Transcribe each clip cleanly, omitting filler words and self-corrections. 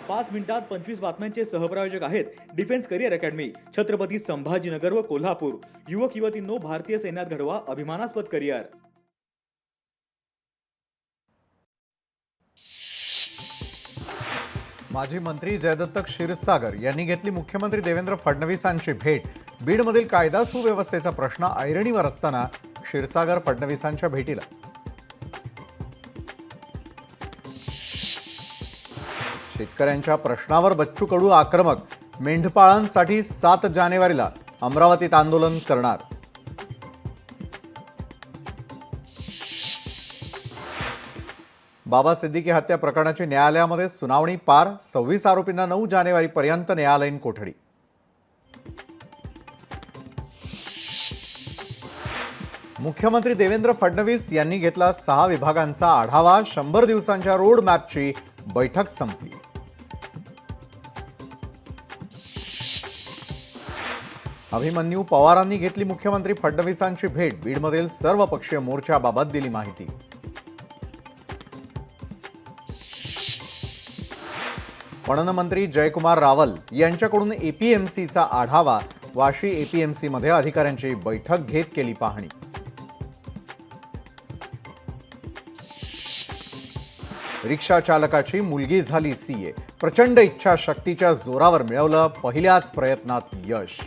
5 मिनिटात 25 बातम्यांचे सहप्रायोजक आहेत defence career academy, Chhatrapati Sambhajinagar व कोल्हापूर। युवक युवतींनो, भारतीय सैन्यात घडवा अभिमानास्पद करिअर। माजी मंत्री जयदत्त क्षीरसागर यांनी घेतली मुख्यमंत्री देवेंद्र फडणवीसांची भेट। बीडमधील कायदा सुव्यवस्थेचा प्रश्न ऐरणीवर असताना क्षीरसागर फडणवीसांच्या भेटीला। शेतकऱ्यांच्या प्रश्नावर बच्चू कडू आक्रमक, मेंढपाळांसाठी 7 जानेवारीला अमरावतीत आंदोलन करणार। बाबा सिद्दीकी हत्या प्रकरणाची न्यायालयामध्ये सुनावणी पार, 26 आरोपींना 9 जानेवारीपर्यंत न्यायालयीन कोठडी। मुख्यमंत्री देवेंद्र फडणवीस यांनी घेतला 6 विभागांचा आढावा, 100 दिवसांच्या रोड मॅपची बैठक संपली। अभिमन्यू पवारांनी घेतली मुख्यमंत्री फडणवीसांची भेट, बीडमधील सर्वपक्षीय मोर्चाबाबत दिली माहिती। पणन मंत्री जयकुमार रावल यांच्याकडून एपीएमसीचा आढावा, वाशी एपीएमसीमध्ये अधिकाऱ्यांची बैठक घेत केली पाहणी। रिक्षा चालकाची मुलगी झाली सीए, प्रचंड इच्छाशक्तीच्या जोरावर मिळवलं पहिल्याच प्रयत्नात यश।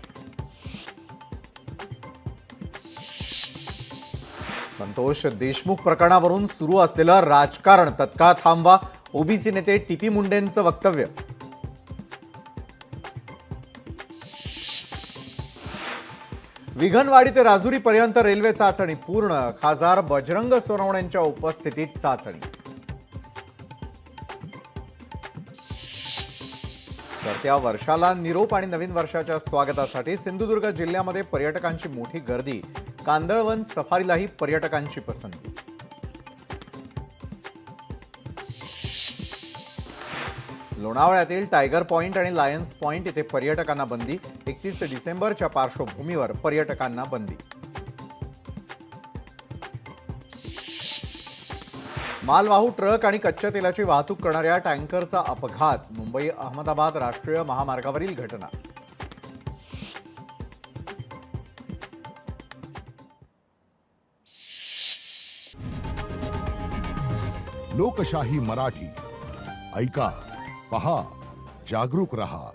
संतोष देशमुख प्रकरणावरून सुरू असलेलं राजकारण तत्काळ थांबवा, ओबीसी नेते टीपी मुंडेंचं वक्तव्य। विघनवाडी ते राजुरीपर्यंत रेल्वे चाचणी पूर्ण, खासदार बजरंग सोनवणेंच्या उपस्थितीत चाचणी। सरत्या वर्षाला निरोप आणि नवीन वर्षाच्या स्वागतासाठी सिंधुदुर्ग जिल्ह्यामध्ये पर्यटकांची मोठी गर्दी, कांदळवन सफारीलाही पर्यटकांची पसंती। लोणावळ्यातील टायगर पॉइंट आणि लायन्स पॉइंट इथे पर्यटकांना बंदी, 31 डिसेंबरच्या पार्श्वभूमीवर पर्यटकांना बंदी। मालवाहू ट्रक आणि कच्च्या तेलाची वाहतूक करणाऱ्या टँकरचा अपघात, मुंबई अहमदाबाद राष्ट्रीय महामार्गावरील घटना। लोकशाही मराठी, ऐका, पहा, जागरूक रहा।